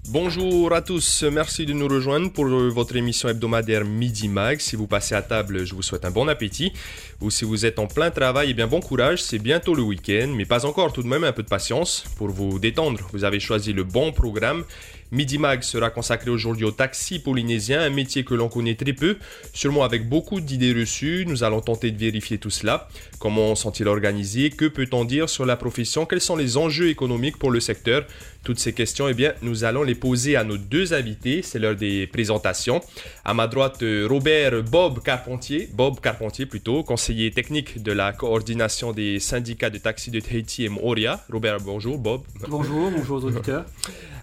Bonjour à tous, merci de nous rejoindre pour votre émission hebdomadaire Midi Mag. Si vous passez à table, je vous souhaite un bon appétit. Ou si vous êtes en plein travail, eh bien bon courage, c'est bientôt le week-end, mais pas encore, tout de même un peu de patience pour vous détendre. Vous avez choisi le bon programme. Midi Mag sera consacré aujourd'hui au taxi polynésien, un métier que l'on connaît très peu, sûrement avec beaucoup d'idées reçues. Nous allons tenter de vérifier tout cela. Comment sont-ils organisés? Que peut-on dire sur la profession? Quels sont les enjeux économiques pour le secteur? Toutes ces questions, eh bien, nous allons les poser à nos deux invités. C'est l'heure des présentations. À ma droite, Bob Carpentier, conseiller technique de la coordination des syndicats de taxi de Tahiti et Moorea. Robert, bonjour. Bob. Bonjour aux auditeurs.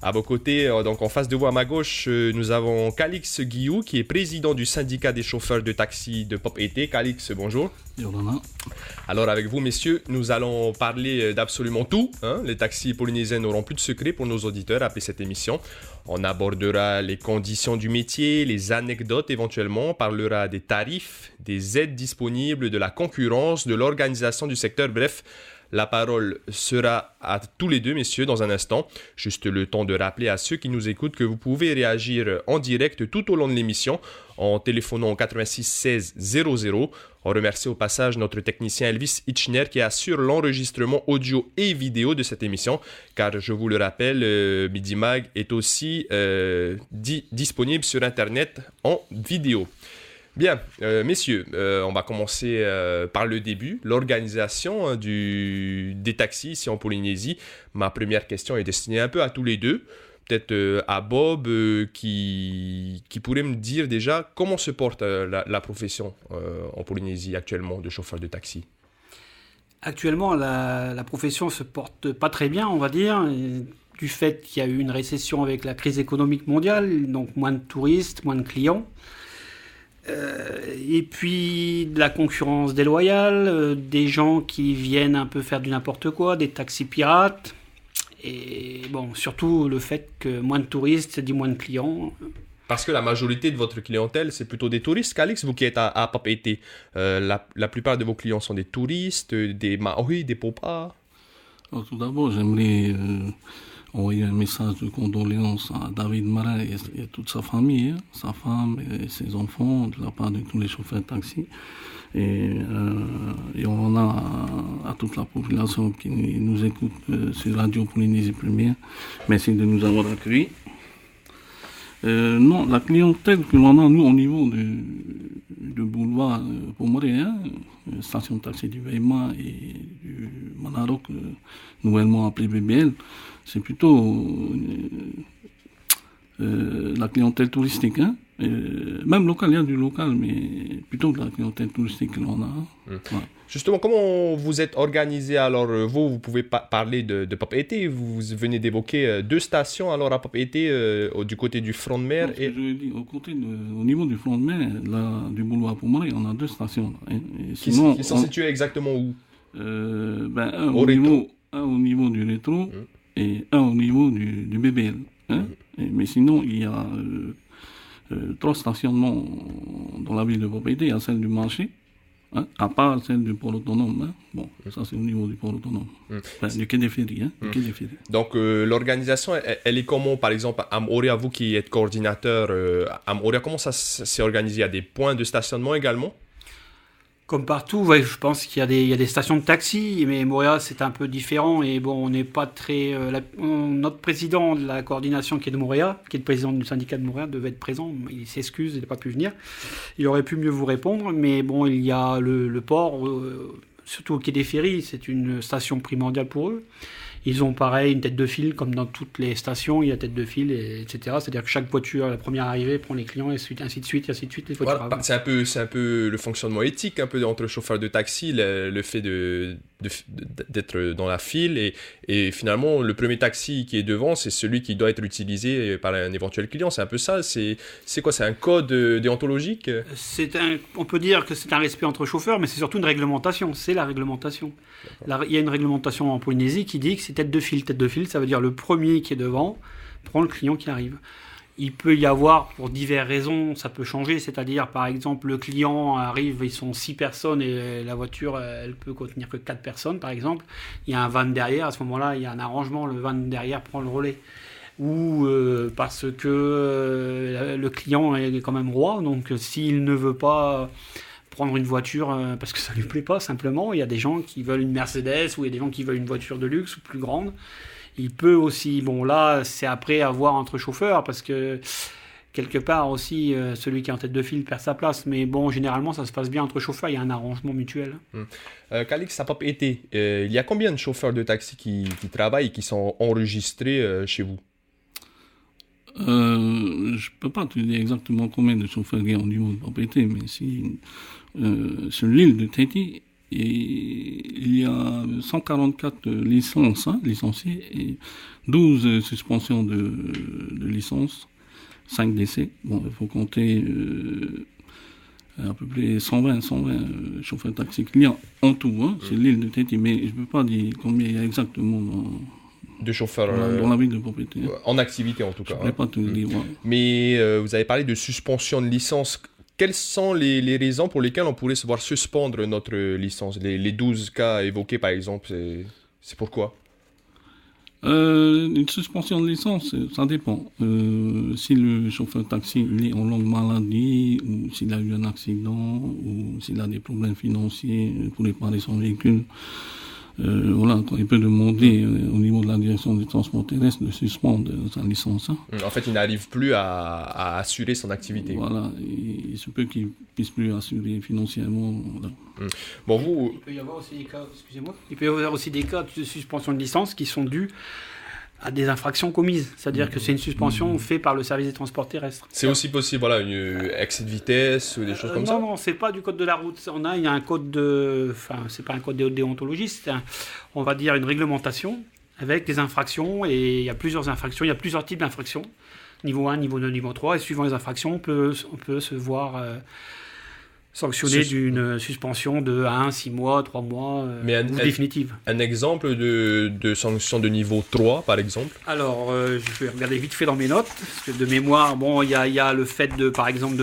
À vos côtés, donc en face de vous à ma gauche, nous avons Calix Guillou, qui est président du syndicat des chauffeurs de taxi de Papeete. Calix, bonjour. Bonjour. Alors avec vous, messieurs, nous allons parler d'absolument tout. Les taxis polynésiens n'auront plus de secret pour nos auditeurs après cette émission. On abordera les conditions du métier, les anecdotes éventuellement, on parlera des tarifs, des aides disponibles, de la concurrence, de l'organisation du secteur, bref. La parole sera à tous les deux, messieurs, dans un instant. Juste le temps de rappeler à ceux qui nous écoutent que vous pouvez réagir en direct tout au long de l'émission en téléphonant au 86 16 00. On remercie au passage notre technicien Elvis Itchner qui assure l'enregistrement audio et vidéo de cette émission, car je vous le rappelle, Midi Mag est aussi disponible sur Internet en vidéo. Bien, messieurs, on va commencer par le début, l'organisation des taxis ici en Polynésie. Ma première question est destinée un peu à tous les deux. Peut-être à Bob qui pourrait me dire déjà comment se porte la profession en Polynésie actuellement de chauffeur de taxi. Actuellement, la profession se porte pas très bien, on va dire, du fait qu'il y a eu une récession avec la crise économique mondiale, donc moins de touristes, moins de clients. Et puis de la concurrence déloyale, des gens qui viennent un peu faire du n'importe quoi, des taxis pirates, et bon, surtout le fait que moins de touristes, dit moins de clients. Parce que la majorité de votre clientèle, c'est plutôt des touristes, Calix, vous qui êtes à Papeete. La plupart de vos clients sont des touristes, des Maori, des Popas. Alors, tout d'abord, j'aimerais envoyer un message de condoléances à David Marais et toute sa famille, sa femme et ses enfants, de la part de tous les chauffeurs de taxi. Et on a à toute la population qui nous écoute sur Radio Polynésie Première. Merci de nous avoir accueillis. Non, la clientèle que l'on a, nous, au niveau du boulevard Pomorea, station de taxi du Weima et du Manarok, nouvellement appelé BBL, c'est plutôt la clientèle touristique. Même local, il y a du local, mais plutôt de la clientèle touristique que l'on a. Ouais. Justement, comment vous êtes organisé? Alors, vous pouvez parler de Papeete. Vous venez d'évoquer deux stations alors à Papeete, du côté du front de mer. Je dis, au niveau du front de mer, là, du boulevard Pomorea, on a deux stations. Qui sont situées exactement où? Un au niveau du rétro et un au niveau du BBL. Mais sinon, il y a 3 stationnements dans la ville de Papeete. Il y a celle du marché, à part celle du port autonome. Bon, ça c'est au niveau du port autonome. Du quai des ferries. Donc l'organisation, elle est comment? Par exemple, à Moorea, vous qui êtes coordinateur, à Moorea, comment ça s'est organisé? Il y a des points de stationnement également? Comme partout, ouais, je pense qu'il y a des stations de taxi, mais Moorea c'est un peu différent. Et bon, on n'est pas très. Notre président de la coordination qui est de Moorea, qui est le président du syndicat de Moorea, devait être présent. Il s'excuse, il n'a pas pu venir. Il aurait pu mieux vous répondre, mais bon, il y a le port, surtout au quai des ferries, c'est une station primordiale pour eux. Ils ont pareil une tête de file, comme dans toutes les stations, il y a tête de file, etc. C'est-à-dire que chaque voiture, la première arrivée, prend les clients, et ainsi de suite, les voitures. Voilà, c'est un peu le fonctionnement éthique, un peu entre chauffeurs de taxi, le fait d'être dans la file, et finalement, le premier taxi qui est devant, c'est celui qui doit être utilisé par un éventuel client. C'est un peu ça, c'est quoi? C'est un code déontologique? On peut dire que c'est un respect entre chauffeurs, mais c'est surtout une réglementation, c'est la réglementation. Il y a une réglementation en Polynésie qui dit que c'est tête de file. Tête de file, ça veut dire le premier qui est devant prend le client qui arrive. Il peut y avoir, pour diverses raisons, ça peut changer. C'est-à-dire, par exemple, le client arrive, ils sont 6 personnes et la voiture, elle peut contenir que 4 personnes, par exemple. Il y a un van derrière. À ce moment-là, il y a un arrangement. Le van derrière prend le relais. Ou parce que le client est quand même roi. Donc, s'il ne veut pas prendre une voiture parce que ça ne lui plaît pas, simplement, il y a des gens qui veulent une Mercedes ou il y a des gens qui veulent une voiture de luxe ou plus grande. Il peut aussi, bon là c'est après à voir entre chauffeurs parce que quelque part aussi celui qui est en tête de file perd sa place, mais bon généralement ça se passe bien entre chauffeurs, il y a un arrangement mutuel. Calix, ça n'a pas été. Il y a combien de chauffeurs de taxi qui travaillent et qui sont enregistrés chez vous? Je ne peux pas te dire exactement combien de chauffeurs il y a au niveau de propriété, mais si, sur l'île de Tahiti, il y a 144 licences, licenciés, et 12 suspensions de licence, 5 décès. Bon, il faut compter à peu près 120 chauffeurs taxis qu'il y a en tout, sur l'île de Tahiti, mais je ne peux pas dire combien il y a exactement de chauffeurs dans la ville de propriété. En activité en tout cas. Je ne pourrais pas te le dire. Mais vous avez parlé de suspension de licence. Quelles sont les raisons pour lesquelles on pourrait se voir suspendre notre licence? Les 12 cas évoqués par exemple, c'est pourquoi? Une suspension de licence, ça dépend. Si le chauffeur taxi est en longue maladie, ou s'il a eu un accident, ou s'il a des problèmes financiers pour réparer son véhicule, voilà, il peut demander au niveau de la direction des transports terrestres de suspendre sa licence. En fait, il n'arrive plus à assurer son activité. Voilà, il se peut qu'il ne puisse plus assurer financièrement. Voilà. Bon, vous... Il peut y avoir aussi des cas, excusez-moi, il peut y avoir aussi des cas de suspension de licence qui sont dus à des infractions commises. C'est-à-dire que c'est une suspension faite par le service des transports terrestres. C'est aussi possible, voilà, une excès de vitesse ou des choses comme ça? Non, c'est pas du code de la route. Il y a un code de... Enfin, c'est pas un code de déontologie, c'est on va dire une réglementation avec des infractions. Et il y a plusieurs infractions, il y a plusieurs types d'infractions. Niveau 1, niveau 2, niveau 3. Et suivant les infractions, on peut se voir... sanctionné d'une suspension de 1, 6 mois, 3 mois, ou définitive. Un exemple de sanction de niveau 3, par exemple? Alors, je vais regarder vite fait dans mes notes, parce que de mémoire, bon, il y a le fait de, par exemple,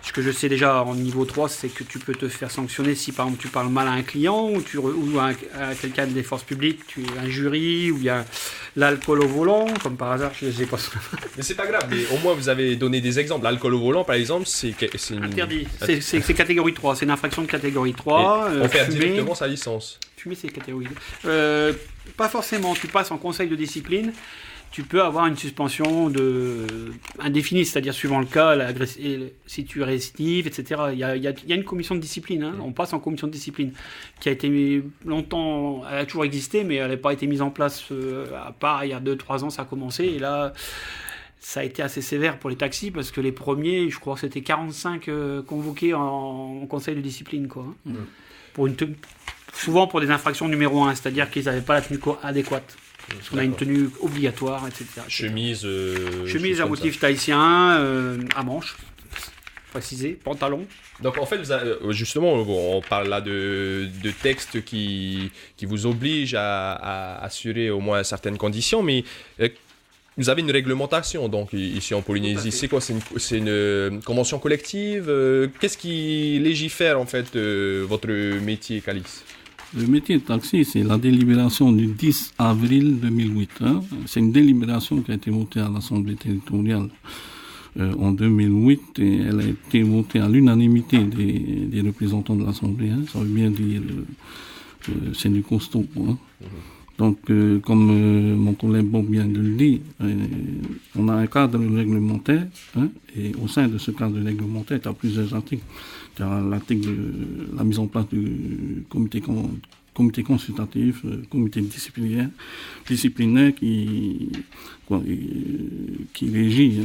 ce que je sais déjà en niveau 3, c'est que tu peux te faire sanctionner si, par exemple, tu parles mal à un client, ou à quelqu'un des forces publiques, un jury, ou il y a l'alcool au volant, comme par hasard, je ne sais pas. Mais c'est pas grave, mais au moins vous avez donné des exemples. L'alcool au volant, par exemple, c'est interdit. C'est catégorie 3, c'est une infraction de catégorie 3. On perd directement sa licence. Fumer, c'est catégorie 2. Pas forcément, tu passes en conseil de discipline, tu peux avoir une suspension indéfinie, c'est-à-dire suivant le cas, si tu récidives, etc. Il y a une commission de discipline, on passe en commission de discipline, qui a été longtemps, elle a toujours existé, mais elle n'a pas été mise en place, à part il y a 2-3 ans, ça a commencé, et là... Ça a été assez sévère pour les taxis parce que les premiers, je crois que c'était 45 convoqués en conseil de discipline, quoi. Souvent pour des infractions numéro 1, c'est-à-dire qu'ils n'avaient pas la tenue adéquate. Parce qu'on a une tenue obligatoire, etc. Chemise à motif tahitien, à manches, précisé, pantalon. Donc en fait, justement, on parle là de textes qui vous obligent à assurer au moins certaines conditions, mais... Vous avez une réglementation, donc, ici en Polynésie. C'est quoi? C'est une convention collective? Qu'est-ce qui légifère, en fait, votre métier, Calix? Le métier de taxi, c'est la délibération du 10 avril 2008. C'est une délibération qui a été votée à l'Assemblée territoriale en 2008. Et elle a été votée à l'unanimité des représentants de l'Assemblée. Ça veut bien dire c'est du costaud. Donc, comme mon collègue Bob vient de le dire, on a un cadre réglementaire, et au sein de ce cadre réglementaire, tu as plusieurs articles. Tu as l'article de la mise en place du comité consultatif, comité disciplinaire qui régit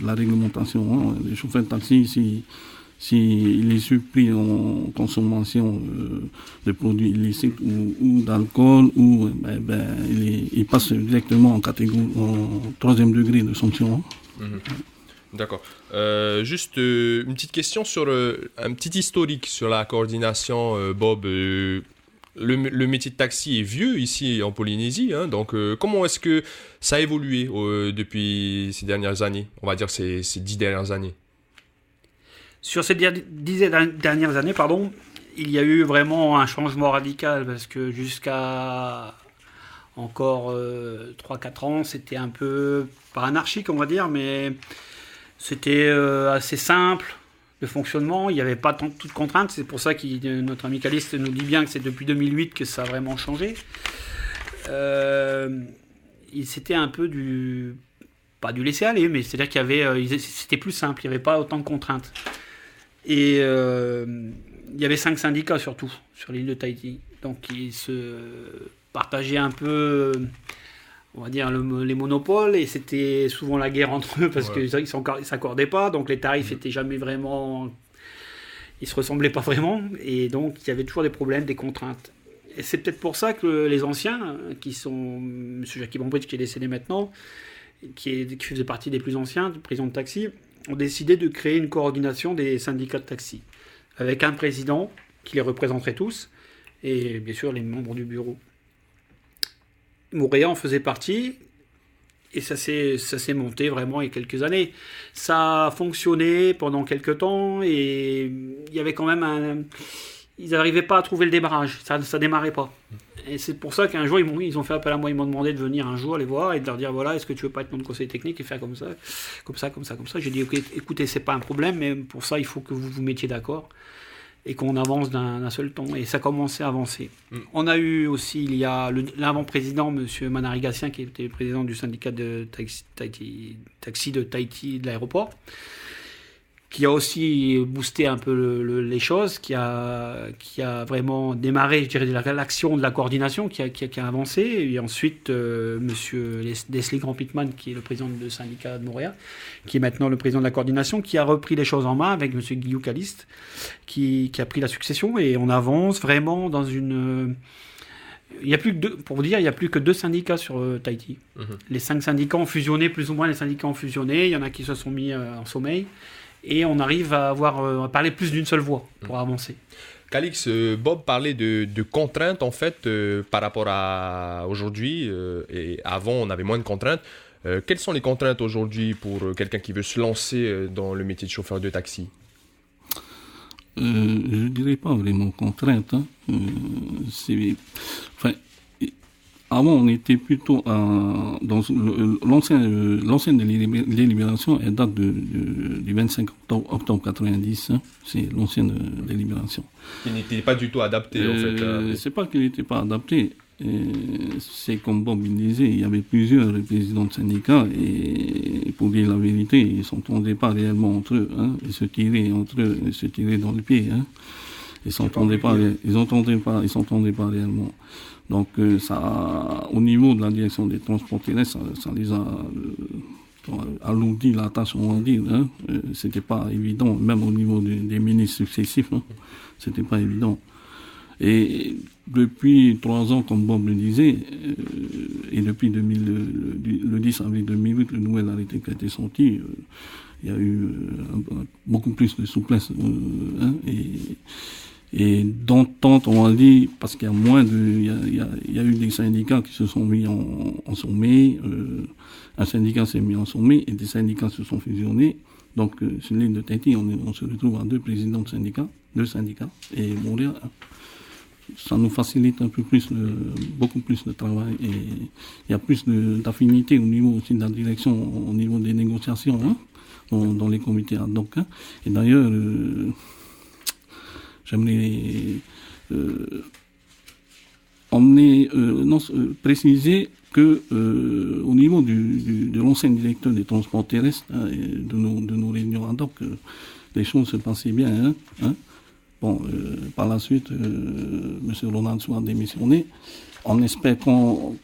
la réglementation. Les chauffeurs de taxi, s'il est surpris en consommation de produits illicites ou d'alcool, il passe directement en 3e degré de sanction. D'accord. Juste une petite question sur un petit historique sur la coordination, Bob. le métier de taxi est vieux ici en Polynésie, hein, donc comment est-ce que ça a évolué depuis ces dernières années, on va dire ces 10 dernières années? Sur ces 10 dernières années, il y a eu vraiment un changement radical parce que jusqu'à encore 3-4 ans, c'était un peu, pas anarchique on va dire, mais c'était assez simple le fonctionnement, il n'y avait pas toutes de contraintes, c'est pour ça que notre amicaliste nous dit bien que c'est depuis 2008 que ça a vraiment changé. C'était un peu pas du laisser-aller, mais c'est-à-dire qu'il y avait, c'était plus simple, il n'y avait pas autant de contraintes. Et il y avait 5 syndicats surtout sur l'île de Tahiti. Donc ils se partageaient un peu, on va dire, les monopoles. Et c'était souvent la guerre entre eux parce qu'ils ne s'accordaient pas. Donc les tarifs n'étaient jamais vraiment... Ils ne se ressemblaient pas vraiment. Et donc il y avait toujours des problèmes, des contraintes. Et c'est peut-être pour ça que les anciens, qui sont M. Jackie Bambridge qui est décédé maintenant, qui faisait partie des plus anciens, du président de taxi, ont décidé de créer une coordination des syndicats de taxi, avec un président qui les représenterait tous, et bien sûr les membres du bureau. Moorea en faisait partie, et ça s'est monté vraiment il y a quelques années. Ça a fonctionné pendant quelques temps, et il y avait quand même ils n'arrivaient pas à trouver le démarrage, ça ne démarrait pas. Et c'est pour ça qu'un jour, ils ont fait appel à moi, ils m'ont demandé de venir un jour les voir et de leur dire, voilà, est-ce que tu veux pas être notre conseiller technique et faire comme ça. J'ai dit, ok, écoutez, c'est pas un problème, mais pour ça, il faut que vous vous mettiez d'accord et qu'on avance d'un seul ton. Et ça commençait à avancer. On a eu aussi, il y a l'avant-président, M. Manarigassien, qui était président du syndicat de taxi de Tahiti de l'aéroport, qui a aussi boosté un peu les choses, qui a vraiment démarré, je dirais, l'action de la coordination, qui a avancé. Et ensuite, M. Leslie Grand-Pitman, qui est le président du syndicat de Moorea, qui est maintenant le président de la coordination, qui a repris les choses en main avec M. Guillaume Caliste, qui a pris la succession. Et on avance vraiment dans une... Il y a plus que il n'y a plus que 2 syndicats sur Tahiti. Les 5 syndicats ont fusionné, plus ou moins les syndicats ont fusionné. Il y en a qui se sont mis en sommeil. Et on arrive à parler plus d'une seule voix pour avancer. Calix, Bob parlait de contraintes en fait par rapport à aujourd'hui et avant on avait moins de contraintes. Quelles sont les contraintes aujourd'hui pour quelqu'un qui veut se lancer dans le métier de chauffeur de taxi? Je ne dirais pas vraiment contraintes. Avant, on était plutôt dans l'ancienne délibération, elle date du 25 octobre 90. Hein, c'est l'ancienne délibération. Il n'était pas du tout adapté, en fait. C'est pas qu'il n'était pas adapté. C'est comme Bob il disait, il y avait plusieurs présidents de syndicats et pour dire la vérité, ils ne s'entendaient pas réellement entre eux. Hein, ils se tiraient entre eux, ils se tiraient dans le pied. Hein. Ils s'entendaient pas réellement. Donc ça, au niveau de la direction des transports terrestres, ça les a alourdi la tâche, on va dire. Hein. C'était pas évident, même au niveau des ministres successifs, hein. C'était pas évident. Et depuis 3 ans, comme Bob le disait, et depuis le 10 avril 2008, le nouvel arrêté qui a été sorti, il y a eu beaucoup plus de souplesse, hein, et d'entente, on va dire, parce qu'il y a il y a eu des syndicats qui se sont mis en sommeil, un syndicat s'est mis en sommeil et des syndicats se sont fusionnés. Donc, sur l'île de Tahiti, on se retrouve à 2 présidents de syndicats, 2 syndicats, et Moorea, ça nous facilite un peu plus, beaucoup plus de travail, et il y a plus d'affinité au niveau aussi de la direction, au niveau des négociations, hein, dans les comités ad hoc. Hein. Et d'ailleurs, j'aimerais préciser que au niveau de l'ancien directeur des transports terrestres, hein, et de nos réunions ad hoc, les choses se passaient bien. Hein. Bon, par la suite, M. Ronaldo a démissionné. On espère qu'on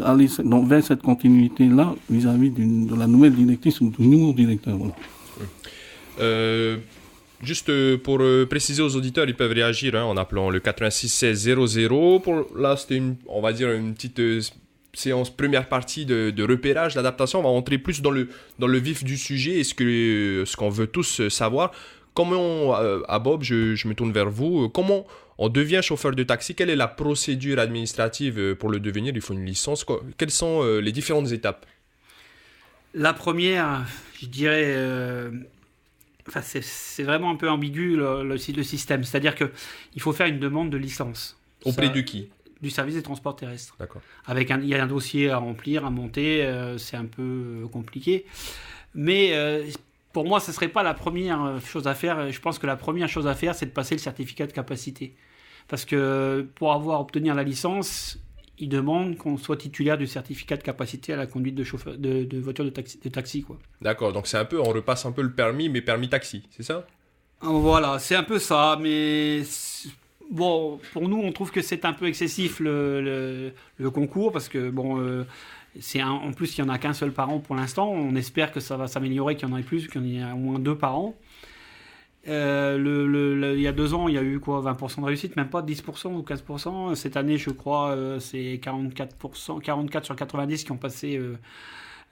aller vers cette continuité-là vis-à-vis de la nouvelle directrice ou du nouveau directeur. Voilà. Juste pour préciser aux auditeurs, ils peuvent réagir en appelant le 86 16 00. Là, c'était on va dire une petite séance, première partie de repérage, d'adaptation. On va entrer plus dans le vif du sujet et ce qu'on veut tous savoir. Comment, Abob, je me tourne vers vous, comment on devient chauffeur de taxi? Quelle est la procédure administrative pour le devenir? Il faut une licence. Quelles sont les différentes étapes? La première, je dirais, c'est vraiment un peu ambigu le système. C'est-à-dire qu'il faut faire une demande de licence. Auprès de qui? Du service des transports terrestres. D'accord. Il y a un dossier à remplir, à monter, c'est un peu compliqué. Mais pour moi, ce ne serait pas la première chose à faire. Je pense que la première chose à faire, c'est de passer le certificat de capacité. Parce que pour obtenir la licence, il demande qu'on soit titulaire du certificat de capacité à la conduite de voiture de taxi, quoi. D'accord, donc on repasse un peu le permis, mais permis taxi, c'est ça? Voilà, c'est un peu ça, mais bon, pour nous, on trouve que c'est un peu excessif le concours, parce que bon, en plus, il n'y en a qu'un seul par an pour l'instant. On espère que ça va s'améliorer, qu'il y en ait plus, qu'il y en ait au moins 2 par an. Il y a 2 ans, il y a eu 20% de réussite, même pas 10% ou 15%. Cette année, je crois, c'est 44%, 44 sur 90 qui ont passé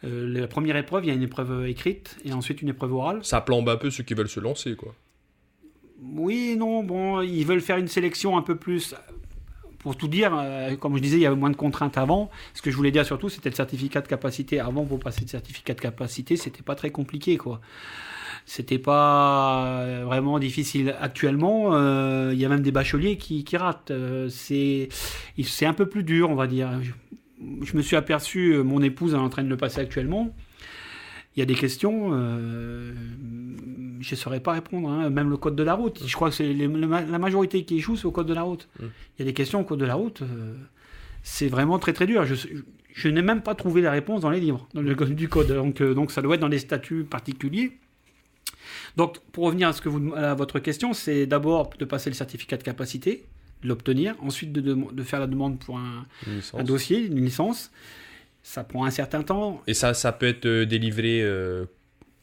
la première épreuve. Il y a une épreuve écrite et ensuite une épreuve orale. Ça plombe un peu ceux qui veulent se lancer, quoi. Oui, non, bon, ils veulent faire une sélection un peu plus. Pour tout dire, comme je disais, il y avait moins de contraintes avant. Ce que je voulais dire surtout, c'était le certificat de capacité. Avant, pour passer le certificat de capacité, c'était pas très compliqué, quoi. C'était pas vraiment difficile. Actuellement, il y a même des bacheliers qui ratent. C'est un peu plus dur, on va dire. Je me suis aperçu, mon épouse est en train de le passer actuellement. Il y a des questions, je ne saurais pas répondre, hein. Même le code de la route. Je crois que c'est la majorité qui échoue, c'est au code de la route. Il y a des questions au code de la route, c'est vraiment très très dur. Je n'ai même pas trouvé la réponse dans les livres du code. Donc ça doit être dans des statuts particuliers. Donc pour revenir à votre question, c'est d'abord de passer le certificat de capacité, de l'obtenir, ensuite de faire la demande pour un dossier, une licence. Ça prend un certain temps. Et ça peut être délivré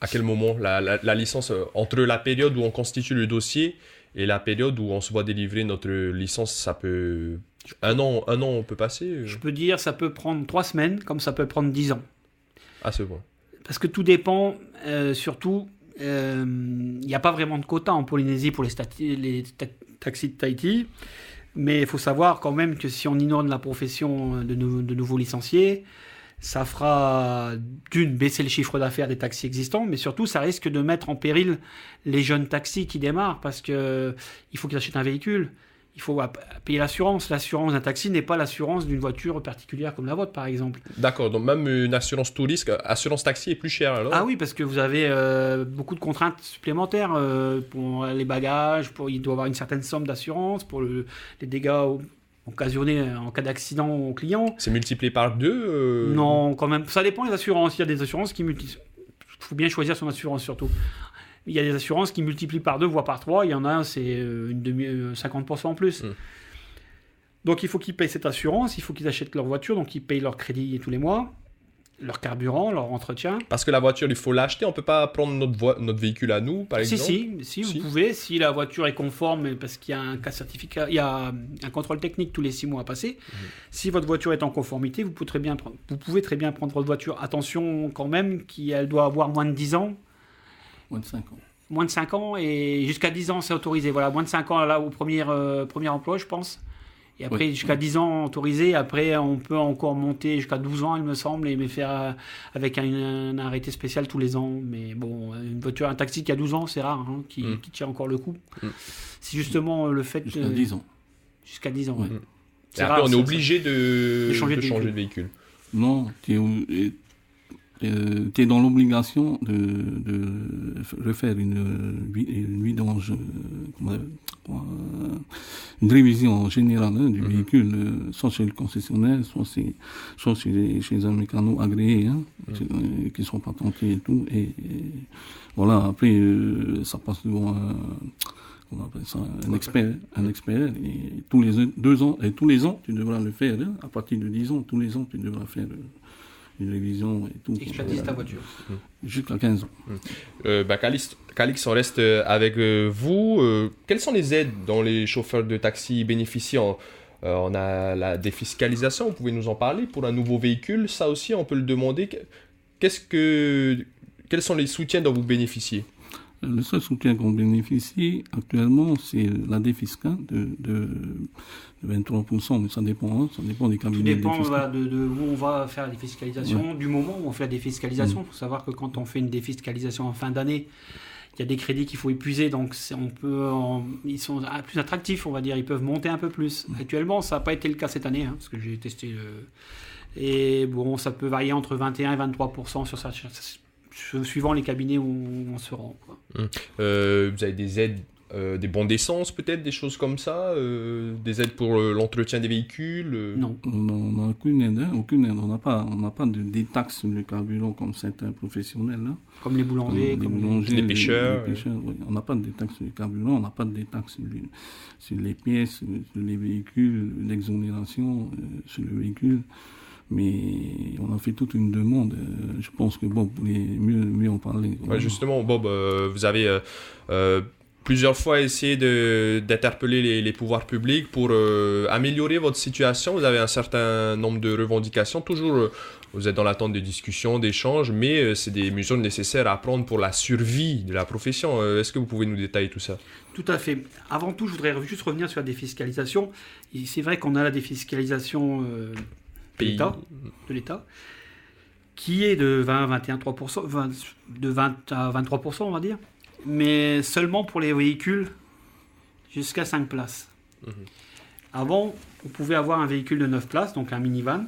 à quel moment la licence, entre la période où on constitue le dossier et la période où on se voit délivrer notre licence, ça peut... Un an on peut passer Je peux dire, ça peut prendre 3 semaines, comme ça peut prendre 10 ans. Ah, c'est bon. Parce que tout dépend, surtout, il n'y a pas vraiment de quota en Polynésie pour les taxis de Tahiti. Mais il faut savoir quand même que si on inonde la profession de nouveaux licenciés, ça fera baisser le chiffre d'affaires des taxis existants, mais surtout ça risque de mettre en péril les jeunes taxis qui démarrent parce qu'il faut qu'ils achètent un véhicule. Il faut payer l'assurance. L'assurance d'un taxi n'est pas l'assurance d'une voiture particulière comme la vôtre, par exemple. D'accord, donc même une assurance tout risque, assurance taxi est plus chère alors? Ah oui, parce que vous avez beaucoup de contraintes supplémentaires pour les bagages, il doit y avoir une certaine somme d'assurance pour les dégâts occasionnés en cas d'accident au client. C'est multiplié par 2 Non, quand même. Ça dépend des assurances. Il y a des assurances qui multiplient. Il faut bien choisir son assurance surtout. Il y a des assurances qui multiplient par 2, voire par 3. Il y en a, c'est 50% en plus. Donc, il faut qu'ils payent cette assurance. Il faut qu'ils achètent leur voiture. Donc, ils payent leur crédit tous les mois, leur carburant, leur entretien. Parce que la voiture, il faut l'acheter. On ne peut pas prendre notre véhicule à nous, par exemple? Si, vous pouvez. Si la voiture est conforme, parce qu'il y a un cas certificat, il y a un contrôle technique tous les 6 mois à passer. Si votre voiture est en conformité, vous pouvez très bien prendre votre voiture. Attention quand même qu'elle doit avoir moins de 10 ans. Moins de 5 ans. Moins de 5 ans et jusqu'à 10 ans, c'est autorisé. Voilà, moins de 5 ans là, au premier emploi, je pense. Et après, jusqu'à 10 ans autorisé. Après, on peut encore monter jusqu'à 12 ans, il me semble, et faire avec un arrêté spécial tous les ans. Mais bon, un taxi qui a 12 ans, c'est rare, hein, qui tient encore le coup. C'est justement le fait... Jusqu'à 10 ans. Jusqu'à 10 ans, oui. Et après, on est obligé de changer de véhicule. Non, tu es dans l'obligation de refaire une vidange, une révision générale du véhicule, soit chez le concessionnaire, soit chez un mécano agréé, qui sont patentés et tout. Et voilà, après, ça passe devant on appelle ça un expert, et tous les 2 ans, et tous les ans, tu devras le faire, à partir de 10 ans, tous les ans, tu devras faire une révision et tout. Exploiter ta voiture. Jusqu'à 15 ans. Calix, on reste avec vous. Quelles sont les aides dont les chauffeurs de taxi bénéficient? On a la défiscalisation, vous pouvez nous en parler pour un nouveau véhicule. Ça aussi, on peut le demander. Quels sont les soutiens dont vous bénéficiez? Le seul soutien qu'on bénéficie actuellement, c'est la défiscale de 23%, mais ça dépend des cabinets. Tout dépend de où on va faire la défiscalisation, du moment où on fait la défiscalisation. Il faut savoir que quand on fait une défiscalisation en fin d'année, il y a des crédits qu'il faut épuiser, donc ils sont plus attractifs, on va dire, ils peuvent monter un peu plus. Actuellement, ça n'a pas été le cas cette année, parce que j'ai testé. Et bon, ça peut varier entre 21 et 23% suivant les cabinets où on se rend, quoi. Vous avez des aides, des bons d'essence peut-être, des choses comme ça, des aides pour l'entretien des véhicules Non. On n'a aucune aide, On n'a pas des taxes sur le carburant comme certains professionnels. Hein. Comme les boulangers, les pêcheurs. Oui. On n'a pas de taxes sur le carburant, on n'a pas de taxes sur les pièces, sur les véhicules, l'exonération sur le véhicule. Mais on a fait toute une demande. Je pense que Bob voulait mieux en parler. Ouais, justement, Bob, vous avez plusieurs fois essayé d'interpeller les pouvoirs publics pour améliorer votre situation. Vous avez un certain nombre de revendications. Toujours, vous êtes dans l'attente de discussions, d'échanges, mais c'est des mesures nécessaires à prendre pour la survie de la profession. Est-ce que vous pouvez nous détailler tout ça ? Tout à fait. Avant tout, je voudrais juste revenir sur la défiscalisation. Et c'est vrai qu'on a la défiscalisation de l'État, qui est de 20 à 21%, de 20 à 23%, on va dire, mais seulement pour les véhicules jusqu'à 5 places. Mmh. Avant, on pouvait avoir un véhicule de 9 places, donc un minivan.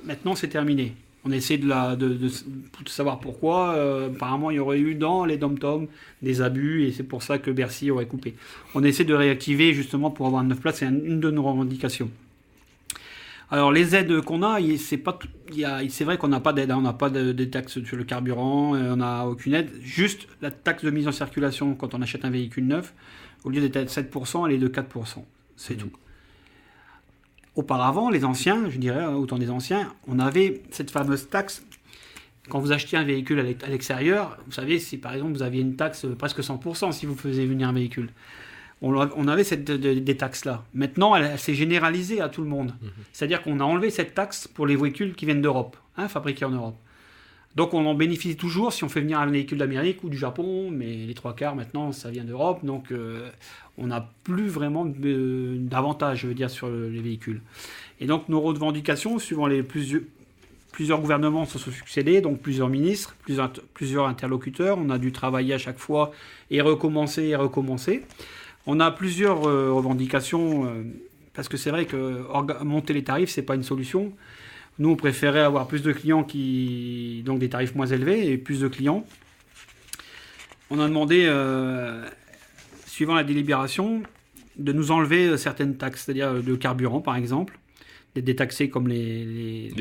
Maintenant, c'est terminé. On essaie de savoir pourquoi. Apparemment, il y aurait eu dans les dom-toms des abus, et c'est pour ça que Bercy aurait coupé. On essaie de réactiver justement pour avoir 9 places, c'est une de nos revendications. Alors les aides qu'on a, c'est vrai qu'on n'a pas d'aide, on n'a pas de taxes sur le carburant, on n'a aucune aide, juste la taxe de mise en circulation quand on achète un véhicule neuf, au lieu d'être à 7%, elle est de 4%, c'est tout. Auparavant, les anciens, je dirais, autant des anciens, on avait cette fameuse taxe, quand vous achetiez un véhicule à l'extérieur, vous savez, si par exemple vous aviez une taxe presque 100% si vous faisiez venir un véhicule. On avait des taxes-là. Maintenant, elle s'est généralisée à tout le monde. Mmh. C'est-à-dire qu'on a enlevé cette taxe pour les véhicules qui viennent d'Europe, fabriqués en Europe. Donc on en bénéficie toujours si on fait venir un véhicule d'Amérique ou du Japon, mais les 3/4 maintenant, ça vient d'Europe. Donc on n'a plus vraiment d'avantage, je veux dire, sur les véhicules. Et donc nos revendications, suivant plusieurs gouvernements se sont succédés, donc plusieurs ministres, plusieurs interlocuteurs. On a dû travailler à chaque fois et recommencer. On a plusieurs revendications, parce que c'est vrai que monter les tarifs, ce n'est pas une solution. Nous, on préférait avoir plus de clients donc des tarifs moins élevés et plus de clients. On a demandé, suivant la délibération, de nous enlever certaines taxes, c'est-à-dire le carburant, par exemple, d'être détaxés comme les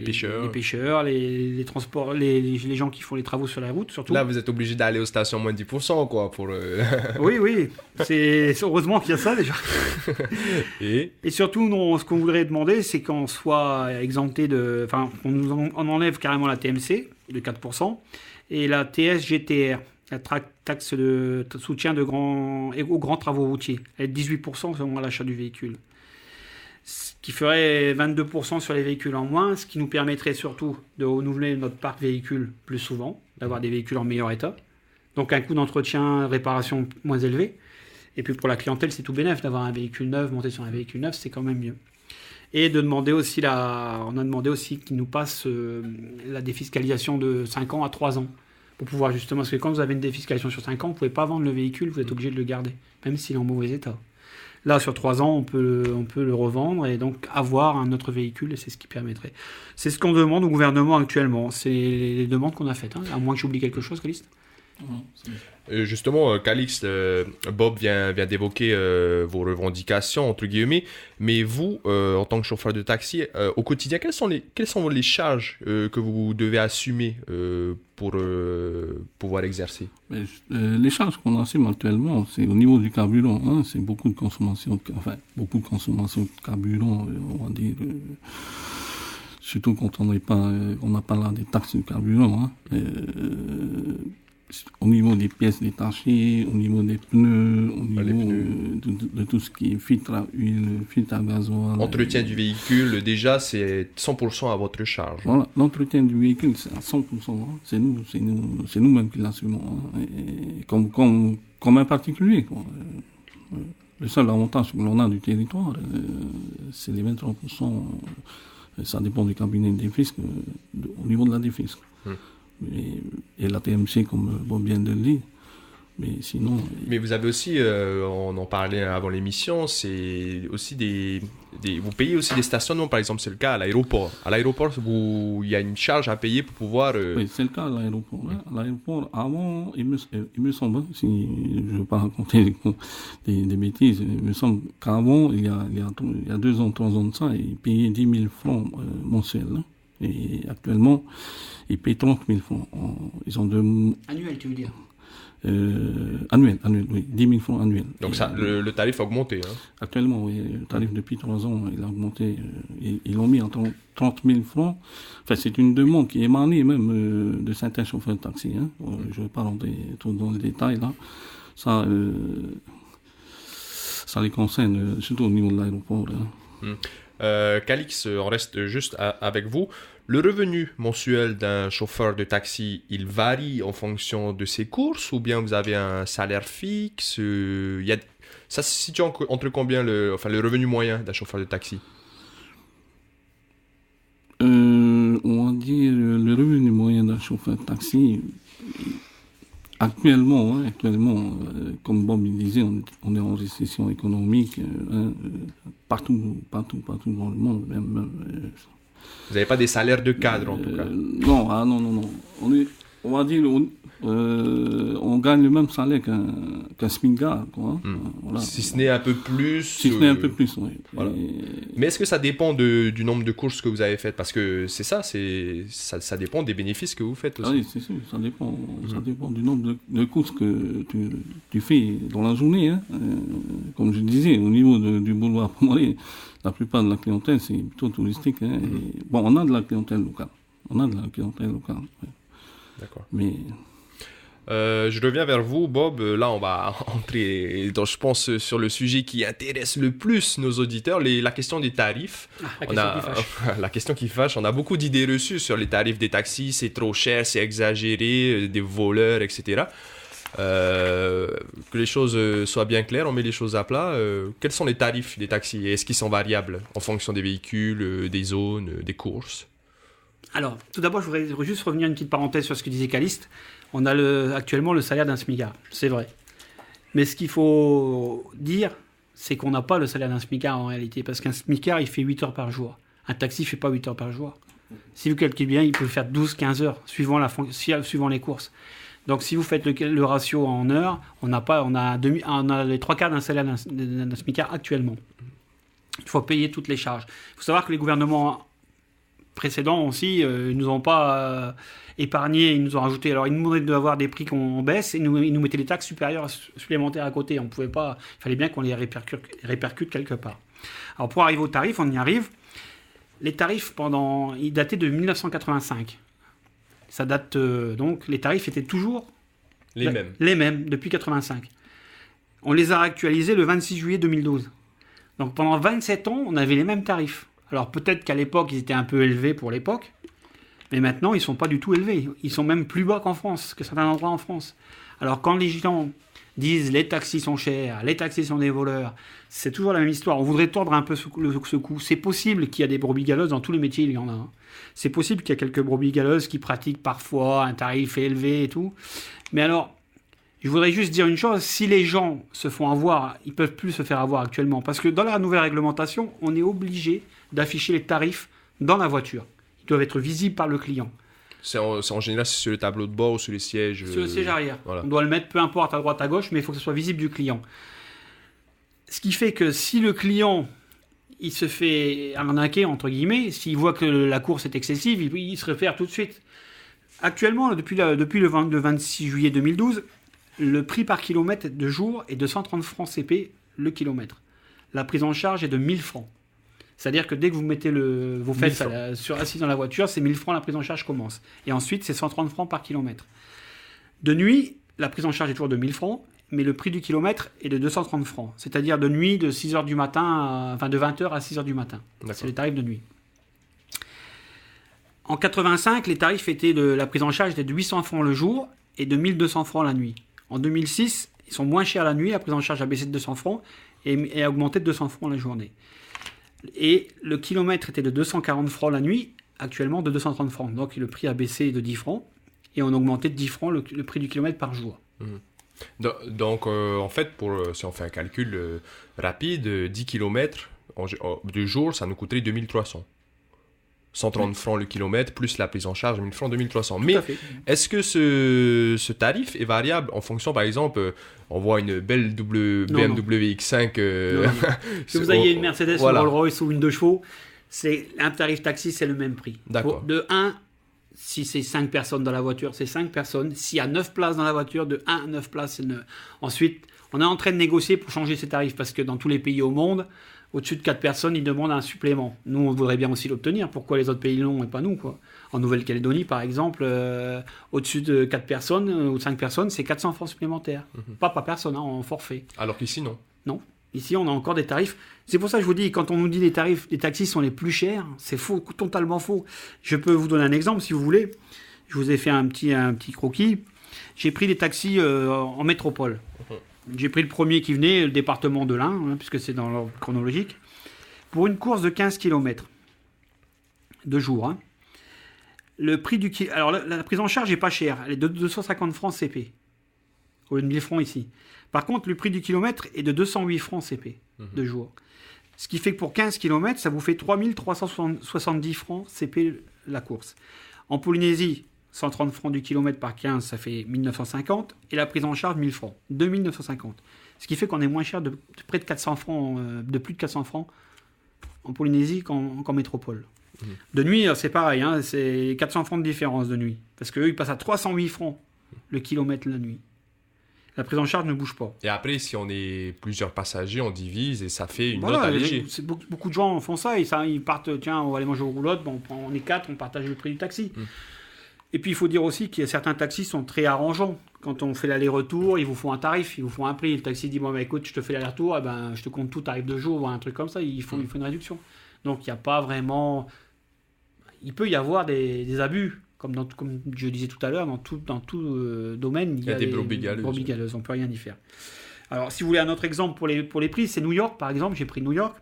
pêcheurs, les transports, les gens qui font les travaux sur la route, surtout. Là, vous êtes obligé d'aller aux stations moins de 10%, quoi, pour... Oui, c'est heureusement qu'il y a ça, déjà. Et surtout, ce qu'on voudrait demander, c'est qu'on soit exempté qu'on nous enlève carrément la TMC, de 4%, et la TSGTR, la taxe de soutien aux grands travaux routiers, elle est de 18% selon l'achat du véhicule. Ce qui ferait 22% sur les véhicules en moins, ce qui nous permettrait surtout de renouveler notre parc véhicule plus souvent, d'avoir des véhicules en meilleur état. Donc un coût d'entretien, réparation moins élevé. Et puis pour la clientèle, c'est tout bénef d'avoir un véhicule neuf, monter sur un véhicule neuf, c'est quand même mieux. Et de demander aussi on a demandé aussi qu'ils nous passent la défiscalisation de 5 ans à 3 ans. Pour pouvoir justement, parce que quand vous avez une défiscalisation sur 5 ans, vous ne pouvez pas vendre le véhicule, vous êtes obligé de le garder, même s'il est en mauvais état. Là, sur 3 ans, on peut le revendre et donc avoir un autre véhicule, et c'est ce qui permettrait. C'est ce qu'on demande au gouvernement actuellement. C'est les demandes qu'on a faites. À moins que j'oublie quelque chose, Calixte. Justement, Calixte, Bob vient d'évoquer vos revendications, entre guillemets, mais vous, en tant que chauffeur de taxi, au quotidien, quelles sont les charges que vous devez assumer pour pouvoir exercer? Les charges qu'on assume actuellement, c'est au niveau du carburant, c'est beaucoup de consommation de carburant, on va dire... surtout quand on n'a pas là des taxes de carburant, au niveau des pièces détachées, au niveau des pneus, au niveau de tout ce qui est filtre à huile, filtre à gasoil. Entretien du véhicule, déjà, c'est 100% à votre charge. Voilà, l'entretien du véhicule, c'est à 100%. Hein. C'est nous-mêmes qui l'assumons. Hein. Et comme un particulier, quoi. Le seul avantage que l'on a du territoire, c'est les 23%. Ça dépend du cabinet des fiscs, au niveau de la défisque. Et la TMC, comme Bob vient de le dire. Mais sinon... Mais vous avez aussi, on en parlait avant l'émission, c'est aussi vous payez aussi des stationnements, par exemple, c'est le cas à l'aéroport. À l'aéroport, il y a une charge à payer pour pouvoir... Oui, c'est le cas à l'aéroport. Hein. À l'aéroport, avant, il me semble, si je ne veux pas raconter des bêtises, il me semble qu'avant, il y a 2 ans, 3 ans de ça, ils payaient 10 000 francs mensuels. Hein. Et actuellement, ils payent 30 000 francs. Ils ont Annuel, tu veux dire? Annuel, oui, 10 000 francs annuels. Donc ça, le tarif a augmenté. Hein. Actuellement, oui, le tarif depuis 3 ans, il a augmenté. Ils l'ont mis en 30 000 francs. Enfin, c'est une demande qui est émanée même de certains chauffeurs de taxi. Hein. Je ne vais pas rentrer trop dans le détail là. Ça les concerne, surtout au niveau de l'aéroport. Hein. Calix, on reste juste avec vous. Le revenu mensuel d'un chauffeur de taxi, il varie en fonction de ses courses ou bien vous avez un salaire fixe ça se situe entre combien le revenu moyen d'un chauffeur de taxi? On va dire le revenu moyen d'un chauffeur de taxi, actuellement, comme Bob disait, on est en récession économique partout dans le monde. Vous n'avez pas des salaires de cadre, en tout cas? Non. On va dire, on gagne le même salaire qu'un smicard, quoi. Voilà. Si ce n'est un peu plus. Si ce n'est un peu plus, oui. Voilà. Mais est-ce que ça dépend du nombre de courses que vous avez faites? Parce que c'est ça, ça dépend des bénéfices que vous faites aussi. Ah oui, c'est sûr, ça dépend du nombre de courses que tu fais dans la journée. Hein. Comme je disais, au niveau du boulevard Pomorier, la plupart de la clientèle, c'est plutôt touristique. Hein. Bon, on a de la clientèle locale. Oui. D'accord. Mais... je reviens vers vous, Bob. Là, on va entrer, je pense, sur le sujet qui intéresse le plus nos auditeurs, la question des tarifs. La question qui fâche. On a beaucoup d'idées reçues sur les tarifs des taxis. C'est trop cher, c'est exagéré, des voleurs, etc. Que les choses soient bien claires, on met les choses à plat. Quels sont les tarifs des taxis? Est-ce qu'ils sont variables en fonction des véhicules, des zones, des courses? Alors, tout d'abord, je voudrais juste revenir une petite parenthèse sur ce que disait Caliste. On a actuellement le salaire d'un smicard, c'est vrai. Mais ce qu'il faut dire, c'est qu'on n'a pas le salaire d'un smicard en réalité, parce qu'un smicard, il fait 8 heures par jour. Un taxi ne fait pas 8 heures par jour. Si vous calculez bien, il peut faire 12-15 heures, suivant les courses. Donc, si vous faites le ratio en heures, on a les 3 quarts d'un salaire d'un smicard actuellement. Il faut payer toutes les charges. Il faut savoir que les gouvernements précédents aussi, ils nous ont pas épargné, ils nous ont rajouté. Alors, ils nous demandaient d'avoir des prix qu'on baisse et ils nous mettaient des taxes supplémentaires à côté. On pouvait pas, il fallait bien qu'on les répercute quelque part. Alors, pour arriver aux tarifs, on y arrive. Les tarifs, ils dataient de 1985. Ça date, donc, les tarifs étaient toujours les mêmes depuis 85. On les a actualisés le 26 juillet 2012. Donc, pendant 27 ans, on avait les mêmes tarifs. Alors peut-être qu'à l'époque, ils étaient un peu élevés pour l'époque, mais maintenant, ils ne sont pas du tout élevés. Ils sont même plus bas qu'en France, que certains endroits en France. Alors quand les gens disent « les taxis sont chers, les taxis sont des voleurs », c'est toujours la même histoire. On voudrait tordre un peu ce coup. C'est possible qu'il y a des brebis galeuses, dans tous les métiers, il y en a. Hein. C'est possible qu'il y a quelques brebis galeuses qui pratiquent parfois un tarif élevé et tout. Mais alors, je voudrais juste dire une chose, si les gens se font avoir, ils ne peuvent plus se faire avoir actuellement. Parce que dans la nouvelle réglementation, on est obligé d'afficher les tarifs dans la voiture. Ils doivent être visibles par le client. C'est en général sur le tableau de bord ou sur les sièges. Sur le siège arrière. Voilà. On doit le mettre peu importe à droite, à gauche, mais il faut que ce soit visible du client. Ce qui fait que si le client il se fait arnaquer, entre guillemets, s'il voit que la course est excessive, il se réfère tout de suite. Actuellement, depuis le 26 juillet 2012, le prix par kilomètre de jour est de 130 francs CP le kilomètre. La prise en charge est de 1000 francs. C'est-à-dire que dès que vous mettez vos fesses assis dans la voiture, c'est 1000 francs, la prise en charge commence. Et ensuite, c'est 130 francs par kilomètre. De nuit, la prise en charge est toujours de 1000 francs. mais le prix du kilomètre est de 230 francs. C'est-à-dire de nuit, de 6h du matin, de 20h à 6h du matin. D'accord. C'est les tarifs de nuit. En 85, les tarifs étaient de la prise en charge était de 800 francs le jour et de 1200 francs la nuit. En 2006, ils sont moins chers la nuit, la prise en charge a baissé de 200 francs et a augmenté de 200 francs la journée. Et le kilomètre était de 240 francs la nuit, actuellement de 230 francs. Donc le prix a baissé de 10 francs et on a augmenté de 10 francs le prix du kilomètre par jour. Donc, en fait, si on fait un calcul rapide, 10 km de jour, ça nous coûterait 2300. 130 francs le kilomètre, plus la prise en charge, 1000 francs, 2300. Mais est-ce que ce tarif est variable en fonction, par exemple, on voit une belle BMW X5... que vous ayez une Mercedes, une Rolls-Royce ou une 2 chevaux, c'est un tarif taxi, c'est le même prix. D'accord. De 1, si c'est 5 personnes dans la voiture, c'est 5 personnes. S'il y a 9 places dans la voiture, de 1 à 9 places, c'est 9. Ensuite, on est en train de négocier pour changer ces tarifs parce que dans tous les pays au monde, au-dessus de 4 personnes, ils demandent un supplément. Nous, on voudrait bien aussi l'obtenir. Pourquoi les autres pays l'ont et pas nous, quoi. En Nouvelle-Calédonie, par exemple, au-dessus de 4 personnes ou 5 personnes, c'est 400 francs supplémentaires. Pas par personne, en forfait. Alors qu'ici, non. Non. Ici, on a encore des tarifs. C'est pour ça que je vous dis, quand on nous dit les tarifs des taxis sont les plus chers, c'est faux, totalement faux. Je peux vous donner un exemple, si vous voulez. Je vous ai fait un petit croquis. J'ai pris des taxis en métropole. J'ai pris le premier qui venait, le département de l'Ain, puisque c'est dans l'ordre chronologique, pour une course de 15 km. 2 jours. Le prix du... Alors, la prise en charge n'est pas chère. Elle est de 250 francs CP. Au lieu de 1000 francs ici. Par contre, le prix du kilomètre est de 208 francs CP. 2 jours. Ce qui fait que pour 15 km, ça vous fait 3370 francs CP la course. En Polynésie, 130 francs du kilomètre par 15, ça fait 1950. Et la prise en charge, 1000 francs. 2950. Ce qui fait qu'on est moins cher de près de 400 francs, de plus de 400 francs en Polynésie qu'en métropole. De nuit, c'est pareil. C'est 400 francs de différence de nuit. Parce qu'eux, ils passent à 308 francs le kilomètre la nuit. La prise en charge ne bouge pas. Et après, si on est plusieurs passagers, on divise et ça fait une note allégée. Beaucoup de gens font ça. Ils partent, tiens, on va aller manger au roulotte. Bon, on est 4, on partage le prix du taxi. Et puis, il faut dire aussi qu'il y a certains taxis qui sont très arrangeants. Quand on fait l'aller-retour, ils vous font un tarif, ils vous font un prix. Le taxi dit, bon, bah, écoute, je te fais l'aller-retour, je te compte tout tarif de jour, ou un truc comme ça. Il faut une réduction. Donc, il n'y a pas vraiment... Il peut y avoir des abus. Comme je disais tout à l'heure, dans tout domaine, il y a des brebis galeuses. On ne peut rien y faire. Alors, si vous voulez un autre exemple pour les prix, c'est New York, par exemple. J'ai pris New York.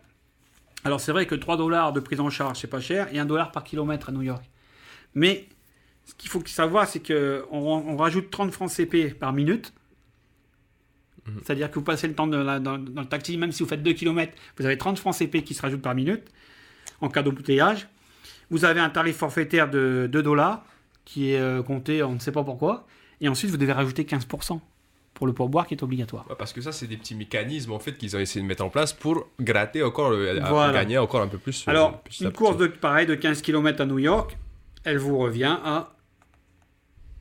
Alors, c'est vrai que 3 $ de prise en charge, c'est pas cher, et 1 $ par kilomètre à New York. Mais ce qu'il faut savoir, c'est qu'on rajoute 30 francs CP par minute. C'est-à-dire que vous passez le temps dans le taxi, même si vous faites 2 km, vous avez 30 francs CP qui se rajoutent par minute, en cas d'embouteillage. Vous avez un tarif forfaitaire de 2 $ qui est compté, on ne sait pas pourquoi. Et ensuite, vous devez rajouter 15% pour le pourboire qui est obligatoire. Ouais, parce que ça, c'est des petits mécanismes en fait qu'ils ont essayé de mettre en place pour gratter encore, gagner encore un peu plus. Alors, une course de 15 km à New York, elle vous revient à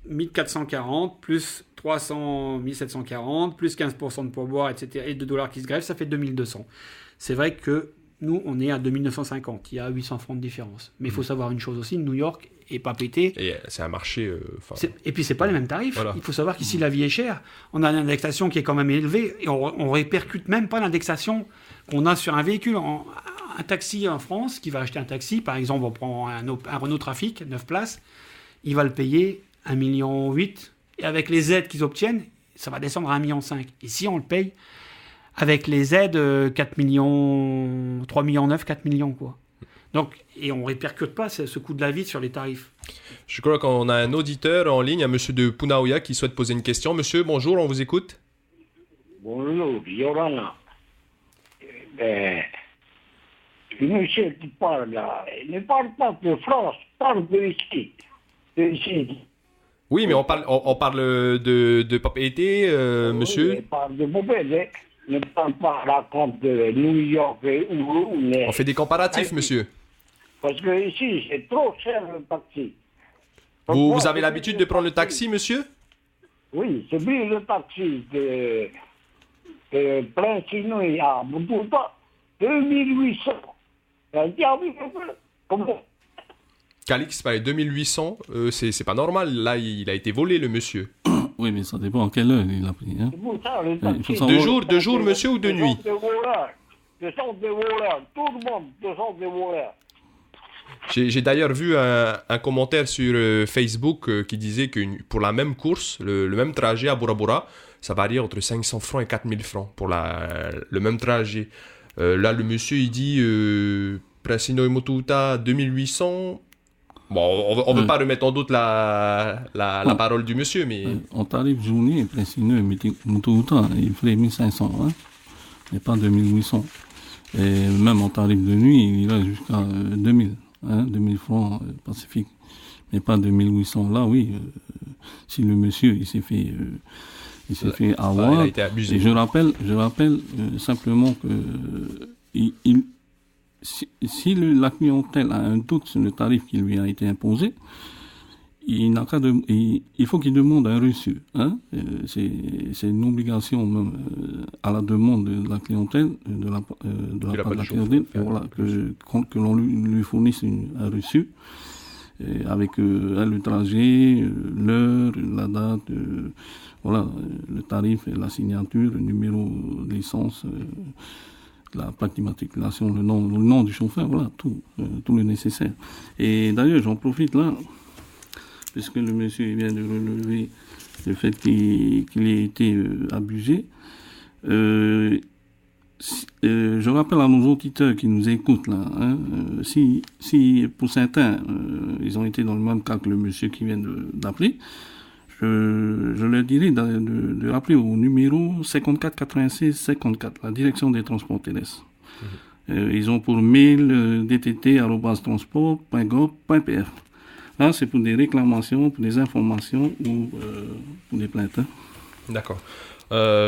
1440 plus 300, 1740 plus 15% de pourboire, etc. et 2 $ qui se grèvent, ça fait 2200. C'est vrai que nous, on est à 2950. Il y a 800 francs de différence. Mais il faut savoir une chose aussi, New York n'est pas pété. Et c'est un marché... Et puis, ce n'est pas les mêmes tarifs. Voilà. Il faut savoir qu'ici, la vie est chère. On a une indexation qui est quand même élevée. Et on ne répercute même pas l'indexation qu'on a sur un véhicule. Un taxi en France, qui va acheter un taxi, par exemple, on prend un Renault Trafic, 9 places, il va le payer 1,8 million. Et avec les aides qu'ils obtiennent, ça va descendre à 1,5 million. Et si on le paye... Avec les aides, 4 millions, 3 millions 9, 4 millions, quoi. Donc, et on ne répercute pas ce coût de la vie sur les tarifs. Je crois qu'on a un auditeur en ligne, un monsieur de Punaoya qui souhaite poser une question. Monsieur, bonjour, on vous écoute. Bonjour, Yorana. Le monsieur qui parle là, il ne parle pas de France, il parle de ici. Oui, mais on parle de propriété, monsieur. Il parle de propriété. Ne parle pas la compte de New York et où. On fait des comparatifs, monsieur. Parce que ici, c'est trop cher le taxi. Vous avez l'habitude de prendre le taxi, monsieur? Oui, c'est bien le taxi de Prince-Inouï à Bouddha, 2800. Comment? Calix, 2800, c'est pas normal. Là, il a été volé, le monsieur. Oui, mais ça dépend à quelle heure il a pris. Hein. C'est pour ça, les Il faut taxis. savoir- De jour, monsieur, ou de nuit? Ce sont des voleurs. Tout le monde, ce sont des voleurs. J'ai d'ailleurs vu un commentaire sur Facebook qui disait que pour la même course, le même trajet à Bora Bora, ça varie entre 500 francs et 4000 francs pour le même trajet. Là, le monsieur, il dit Prasino et Motuta 2800. Bon, on ne veut pas remettre en doute la parole du monsieur, mais... En tarif journée, Prasino et Motuta, il ferait 1500, hein, mais pas 2800. Et même en tarif de nuit, il va jusqu'à 2000. 2000 francs Pacifique, mais pas 2800. Là, oui, si le monsieur il s'est fait avoir, il a été abusé. et je rappelle simplement que si la clientèle a un doute sur le tarif qui lui a été imposé, il faut qu'il demande un reçu. Hein. C'est une obligation même à la demande de la clientèle, de la part de la clientèle, voilà, que l'on lui fournisse un reçu avec le trajet, l'heure, la date, voilà, le tarif, la signature, le numéro de licence, la plaque d'immatriculation, le nom du chauffeur, voilà, tout le nécessaire. Et d'ailleurs, j'en profite là, puisque le monsieur vient de relever le fait qu'il ait été abusé. Je rappelle à nos auditeurs qui nous écoutent là, hein, si pour certains ils ont été dans le même cas que le monsieur qui vient d'appeler, je leur dirais de rappeler au numéro 54 96 54, la direction des transports terrestres. Ils ont pour mail dtt@transport.gov.pr. Là, c'est pour des réclamations, pour des informations ou pour des plaintes. Hein. D'accord.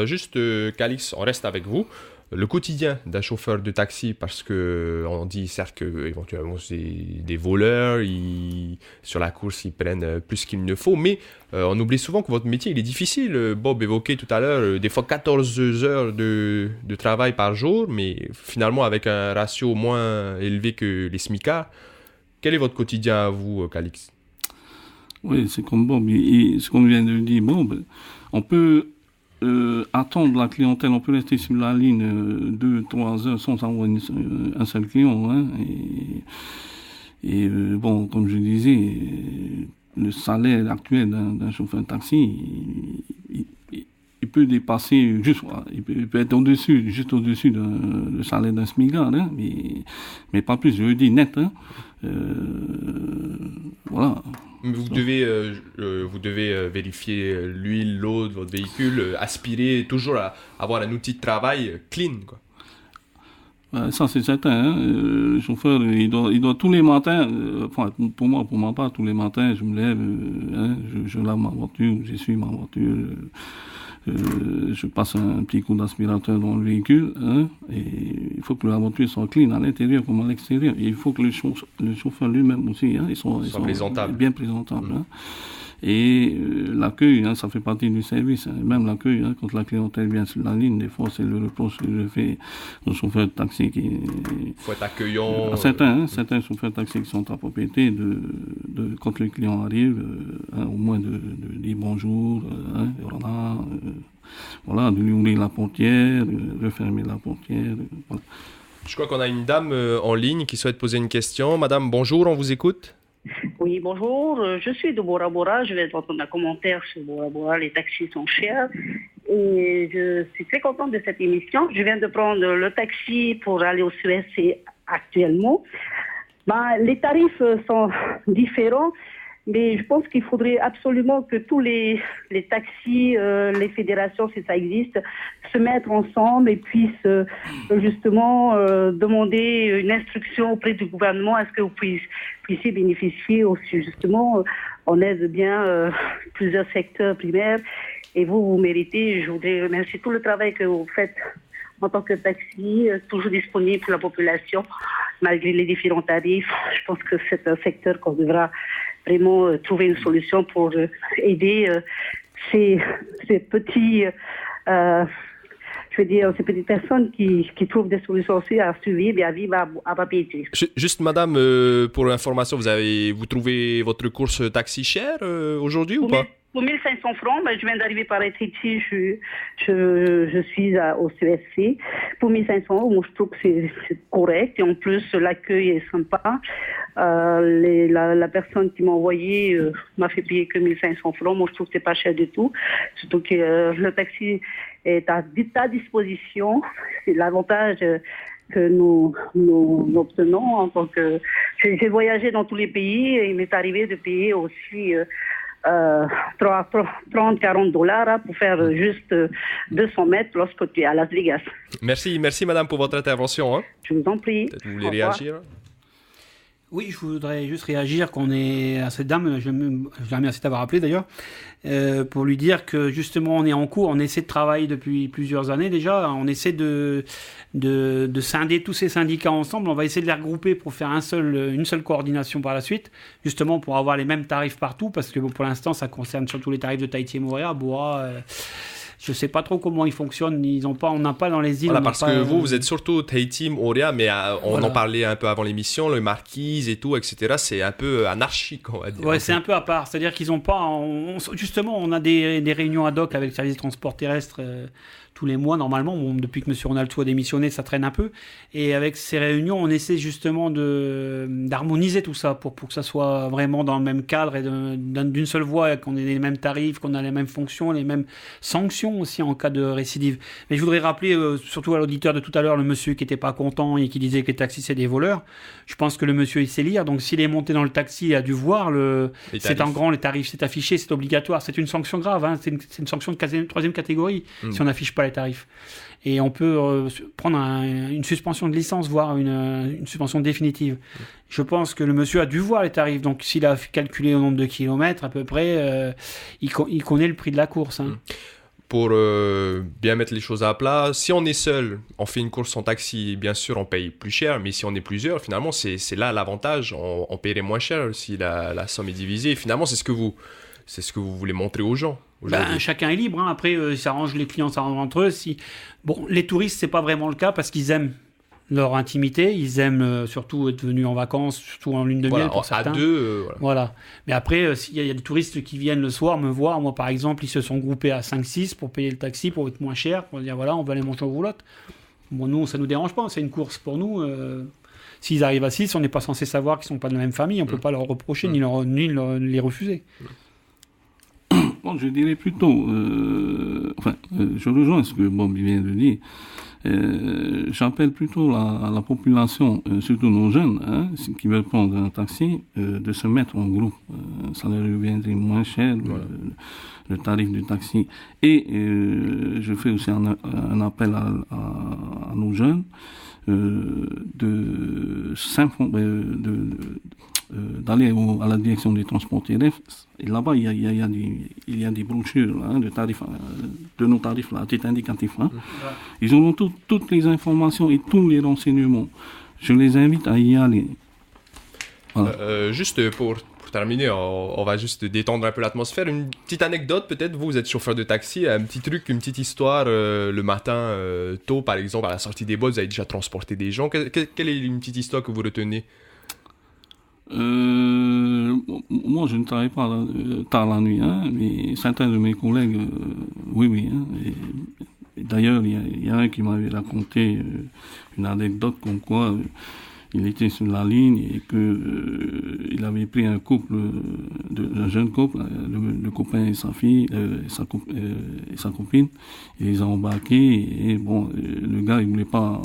Juste, Calix, on reste avec vous. Le quotidien d'un chauffeur de taxi, parce que on dit certes que éventuellement c'est des voleurs, sur la course ils prennent plus qu'il ne faut, mais on oublie souvent que votre métier il est difficile. Bob évoquait tout à l'heure des fois 14 heures de travail par jour, mais finalement avec un ratio moins élevé que les SMICards. Quel est votre quotidien à vous, Calix? Oui, c'est comme Bob, ce qu'on vient de dire, Bob, on peut attendre la clientèle, on peut rester sur la ligne 2-3 heures sans avoir un seul client. Hein, et bon, comme je disais, le salaire actuel d'un chauffeur de taxi, il peut dépasser, il peut être juste au-dessus du salaire d'un SMICard, hein, mais pas plus, je veux dire net. Hein, voilà. Vous devez vérifier l'huile, l'eau de votre véhicule, aspirer toujours à avoir un outil de travail clean, quoi. Ça c'est certain. Hein. Le chauffeur, il doit tous les matins, enfin pour ma part, tous les matins, je me lève, je lave ma voiture, j'essuie ma voiture. Je passe un petit coup d'aspirateur dans le véhicule, hein, et il faut que la voiture soit clean à l'intérieur comme à l'extérieur. Et il faut que le chauffeur lui-même aussi, hein, ils sont bien présentables. Hein. Et l'accueil, hein, ça fait partie du service. Hein. Même l'accueil, hein, quand la clientèle vient sur la ligne, des fois c'est le reproche que je fais aux chauffeurs de taxi qui... Il faut être accueillant. Certains chauffeurs de taxi qui sont à propriété quand le client arrive, hein, au moins de dire bonjour, hein, voilà, de lui ouvrir la portière, refermer la portière. Voilà. Je crois qu'on a une dame en ligne qui souhaite poser une question. Madame, bonjour, on vous écoute. Oui, bonjour, je suis de Bora Bora, je vais entendre un commentaire sur Bora Bora, les taxis sont chers et je suis très contente de cette émission. Je viens de prendre le taxi pour aller au CESC actuellement. Les tarifs sont différents, mais je pense qu'il faudrait absolument que tous les taxis, les fédérations, si ça existe, se mettent ensemble et puissent justement demander une instruction auprès du gouvernement à ce que vous puissiez bénéficier aussi. Justement, on aide bien plusieurs secteurs primaires et vous méritez. Je voudrais remercier tout le travail que vous faites en tant que taxi, toujours disponible pour la population, malgré les différents tarifs. Je pense que c'est un secteur qu'on devra vraiment trouver une solution pour aider ces petits, ces petites personnes qui trouvent des solutions aussi à survivre et à vivre à Papeete. Juste, madame, pour l'information, vous trouvez votre course taxi chère aujourd'hui ou pas? pour 1500 francs, je viens d'arriver par être ici, je suis au CSC. Pour 1500, moi je trouve que c'est correct et en plus l'accueil est sympa. La personne qui m'a envoyé m'a fait payer que 1500 francs, moi je trouve que c'est pas cher du tout. Surtout que le taxi est à ta disposition, c'est l'avantage que nous obtenons en tant que... J'ai voyagé dans tous les pays et il m'est arrivé de payer aussi 30-40 dollars pour faire juste 200 mètres lorsque tu es à Las Vegas. Merci madame pour votre intervention. Hein. Je vous en prie. Peut-être vous voulez réagir? Oui, je voudrais juste réagir qu'on est à cette dame, je la remercie d'avoir appelé d'ailleurs, pour lui dire que justement on est en cours, on essaie de travailler depuis plusieurs années déjà, on essaie de scinder tous ces syndicats ensemble, on va essayer de les regrouper pour faire une seule coordination par la suite, justement pour avoir les mêmes tarifs partout, parce que pour l'instant ça concerne surtout les tarifs de Tahiti et Moorea, Boa... Je ne sais pas trop comment ils fonctionnent. On n'a pas dans les îles. Voilà, parce que vous êtes surtout Tahiti, Moorea, mais on en parlait un peu avant l'émission, le Marquise et tout, etc. C'est un peu anarchique, on va dire. Ouais, c'est un peu à part. C'est-à-dire qu'ils n'ont pas. Justement, on a des réunions ad hoc avec le service de transport terrestre tous les mois, normalement. Bon, depuis que M. Ronaldo a démissionné, ça traîne un peu. Et avec ces réunions, on essaie justement d'harmoniser tout ça pour que ça soit vraiment dans le même cadre et d'une seule voie, qu'on ait les mêmes tarifs, qu'on ait les mêmes fonctions, les mêmes sanctions aussi en cas de récidive. Mais je voudrais rappeler, surtout à l'auditeur de tout à l'heure, le monsieur qui n'était pas content et qui disait que les taxis c'est des voleurs. Je pense que le monsieur il sait lire, donc s'il est monté dans le taxi, il a dû voir c'est en grand les tarifs, c'est affiché, c'est obligatoire, c'est une sanction grave, hein, c'est une sanction de troisième catégorie si on n'affiche pas les tarifs. Et on peut prendre une suspension de licence, voire une suspension définitive. Je pense que le monsieur a dû voir les tarifs, donc s'il a calculé au nombre de kilomètres à peu près, il connaît le prix de la course. Hein. Pour bien mettre les choses à plat, si on est seul, on fait une course en taxi, bien sûr on paye plus cher, mais si on est plusieurs, finalement c'est là l'avantage, on paierait moins cher si la somme est divisée. Finalement c'est ce que vous voulez montrer aux gens. Chacun est libre, hein. Après ils s'arrangent, les clients s'arrangent entre eux. Bon, les touristes c'est pas vraiment le cas parce qu'ils aiment leur intimité, ils aiment surtout être venus en vacances, surtout en lune de miel pour certains. À deux, voilà. Mais après, s'il y a des touristes qui viennent le soir me voir, moi par exemple, ils se sont groupés à 5-6 pour payer le taxi, pour être moins cher, pour dire voilà, on va aller manger au roulotte. Bon, nous, ça nous dérange pas, c'est une course pour nous. S'ils arrivent à 6, on n'est pas censé savoir qu'ils sont pas de la même famille, on peut pas leur reprocher ni les refuser. Bon, je dirais plutôt, je rejoins ce que Bob vient de dire. J'appelle plutôt la population, surtout nos jeunes, hein, qui veulent prendre un taxi, de se mettre en groupe. Ça leur reviendrait moins cher, le tarif du taxi. Et je fais aussi un appel à nos jeunes d'aller à la direction des transports terrestres. Et là-bas, il y a des brochures hein, de nos tarifs là, à titre indicatif. Hein. Ils auront toutes les informations et tous les renseignements. Je les invite à y aller. Voilà. Juste pour terminer, on va juste détendre un peu l'atmosphère. Une petite anecdote peut-être, vous êtes chauffeur de taxi, un petit truc, une petite histoire le matin tôt par exemple, à la sortie des boîtes, vous avez déjà transporté des gens. Quelle est une petite histoire que vous retenez? Moi, je ne travaille pas tard la nuit, hein, mais certains de mes collègues, oui. Hein, et d'ailleurs, il y a un qui m'avait raconté une anecdote comme quoi il était sur la ligne et il avait pris un jeune couple, le copain et sa fille, et sa copine, et les a embarqués. Et bon, le gars, il voulait pas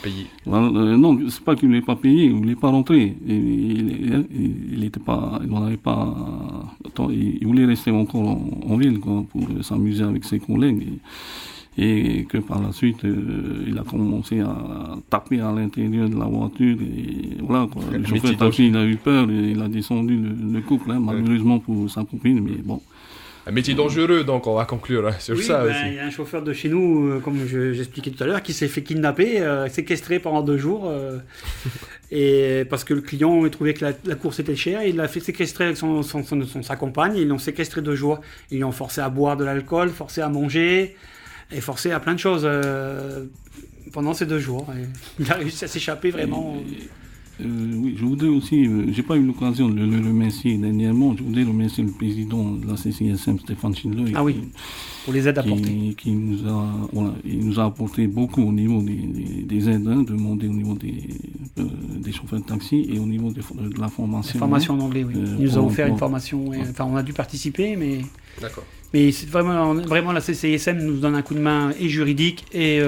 payer. Non, c'est pas qu'il voulait pas payer, il voulait pas rentrer. Il était pas, il n'en avait pas. Il voulait rester encore en ville, quoi, pour s'amuser avec ses collègues. Et que par la suite, il a commencé à taper à l'intérieur de la voiture. Et voilà, quoi. Le chauffeur de taxi, il a eu peur et il a descendu le couple, hein, malheureusement pour sa copine, mais bon. Un métier dangereux, donc on va conclure sur ça aussi. Il y a un chauffeur de chez nous, comme j'expliquais tout à l'heure, qui s'est fait kidnapper, séquestré pendant 2 jours. Et parce que le client il trouvait que la course était chère, il l'a fait séquestrer avec sa compagne. Ils l'ont séquestré 2 jours. Ils l'ont forcé à boire de l'alcool, forcé à manger. Et forcé à plein de choses pendant ces 2 jours. Et il a réussi à s'échapper vraiment. Oui, je voudrais aussi, j'ai pas eu l'occasion de le remercier dernièrement, je voudrais remercier le président de la CCSM, Stéphane Schindler. Ah oui, pour les aides apportées. Qui il nous a apporté beaucoup au niveau des aides, demandées au niveau des chauffeurs de taxi et au niveau de la formation. La formation en anglais, oui. Il nous a offert une formation, on a dû participer, mais... D'accord. Mais c'est vraiment la CCSM nous donne un coup de main et juridique et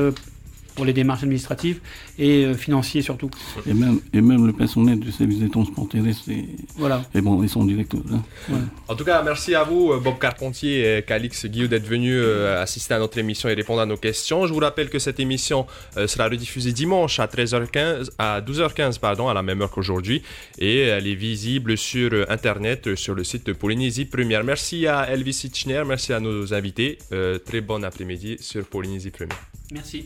pour les démarches administratives et financiers surtout. Et même le personnel du service des transports terrestres et son directeur. Voilà. En tout cas, merci à vous, Bob Carpentier et Calix Guillaume, d'être venus assister à notre émission et répondre à nos questions. Je vous rappelle que cette émission sera rediffusée dimanche à 12h15 à la même heure qu'aujourd'hui, et elle est visible sur Internet, sur le site de Polynésie Première. Merci à Elvis Hitchner, merci à nos invités. Très bon après-midi sur Polynésie Première. Merci.